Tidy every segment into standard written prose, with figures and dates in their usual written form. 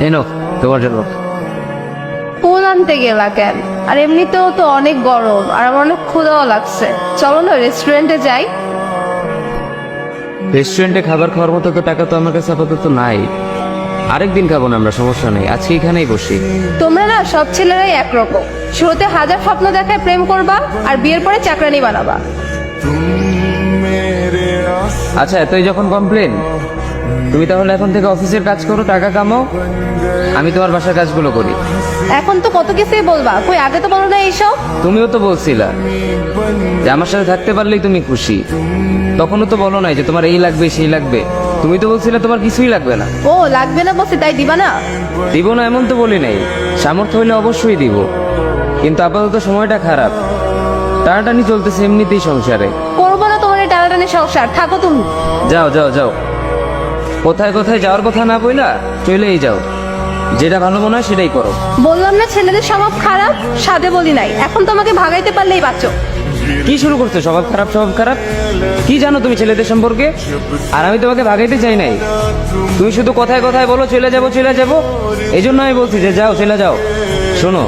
এনো তোমার জন্য। ফুল আনতে গেলা কেন? আর এমনিতেও তো অনেক গরম আর আমার অনেক ক্ষুধাও লাগছে। চলো না রেস্টুরেন্টে যাই। রেস্টুরেন্টে খাবার খাওয়ার মতো তো টাকা তো আমার কাছে আপাতত নাই। আরেকদিন খাবো না আমরা, সমস্যা নেই, আজকে এখানেই বসি। তোমরা না সব ছেলেরাই একরকম। শুরুতে হাজার স্বপ্ন দেখায় প্রেম করবা আর বিয়ের পরে চাকরানি বানাবা। আচ্ছা এতই যখন কমপ্লেন, তুমি তাহলে এখন থেকে অফিসের কাজ করো, টাকা কামাও, আমি তোমার বাসার কাজগুলো করি। এখন তো কত কিছুই বলবা, কই আগে তো বলো না এইসব। তুমিও তো বলছিলা যে আমার সাথে থাকতে পারলেই তুমি খুশি, তখনও তো বলো নাই যে তোমার এই লাগবে সেই লাগবে। তুমি তো বলছিলে তোমার কিছুই লাগবে না। ও লাগবে না বলছি তাই দিবা না? দিব না এমন তো বলি নাই, সামর্থ্য হইলে অবশ্যই দিব, কিন্তু আপাতত সময়টা খারাপ, টানাটানি চলতেছে এমনিতেই সংসারে। করবো না তোমার এই টানাটানি সংসার, থাকো তুমি। যাও যাও যাও, কোথায় কোথায় যাওয়ার কথা না বইলা চলেই যাও, যেটা ভালো মনে হয় সেটাই করো। বললাম না ছেলেদের স্বভাব খারাপ, সাধে বলি নাই। এখন তোমাকে ভাগাইতে পারলেই বাঁচো। কি শুরু করছো স্বভাব খারাপ স্বভাব খারাপ? কি জানো তুমি ছেলেদের সম্পর্কে? আর আমি তোমাকে ভাগাইতে চাই নাই, তুমি শুধু কথায় কথায় বলো চলে যাবো চলে যাবো, এই জন্য আমি বলছি যে যাও চলে যাও। শোনো,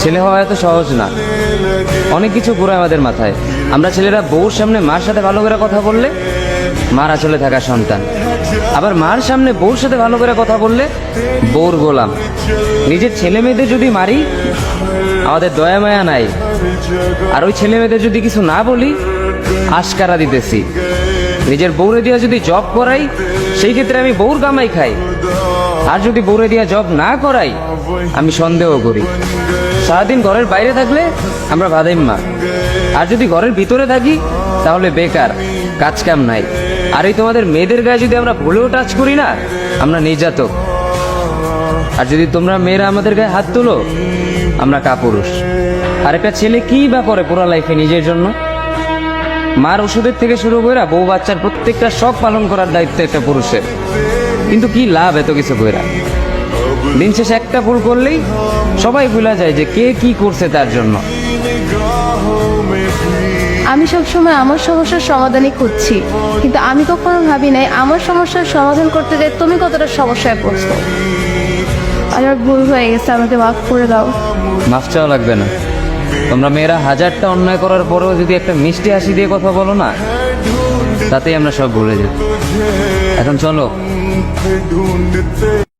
ছেলে হওয়া এত সহজ না, অনেক কিছু ঘুরে আমাদের মাথায়। আমরা ছেলেরা বউর সামনে মার সাথে ভালো করে কথা বললে মার আঁচলে থাকা সন্তান, আবার মার সামনে বউর সাথে ভালো করে কথা বললে বউর গোলাম। নিজের ছেলে মেয়েদের যদি মারি আমাদের দয়া মায়া নাই, আর ওই ছেলে মেয়েদের যদি কিছু না বলি আশকারা দিতেছি। নিজের বউরে দিয়া যদি জব করাই সেই ক্ষেত্রে আমি বউর কামাই খাই, আর যদি বউরে দিয়া জব না করাই আমি সন্দেহ করি। সারাদিন ঘরের বাইরে থাকলে আমরা ভাদাইম্মা, আর যদি ঘরের ভিতরে থাকি তাহলে বেকার, কাজ কাম নাই। আর এই তোমাদের মেয়েদের গায়ে যদি আমরা ভুলেও টাচ করি না আমরা নির্যাতক, আর যদি তোমরা মেয়েরা আমাদের গায়ে হাত তুলো আমরা কাপুরুষ। আর একটা ছেলে কি বা করে পুরো লাইফে নিজের জন্য? মার ওষুধের থেকে শুরু করে বউ বাচ্চার প্রত্যেকটা শখ পালন করার দায়িত্ব একটা পুরুষের, কিন্তু কি লাভ এত কিছু কইরা? দিন শেষে একটা ভুল করলেই সবাই ভুলা যায় যে কে কি করছে তার জন্য। আমি সবসময় আমার সমস্যার সমাধানই খুঁজছি, কিন্তু আমি কখনো ভাবি নাই আমার সমস্যার সমাধান করতে যাই তুমি কতটা সমস্যায় পড়ছো। আর আমার ভুল হয়ে গেছে, আমাকে মাফ করে দাও। মাফ চাওয়া লাগবে না, তোমরা মেয়েরা হাজারটা অন্যায় করার পরেও যদি একটা মিষ্টি হাসি দিয়ে কথা বলো না তাতেই আমরা সব ভুলে যাই। এখন চলো।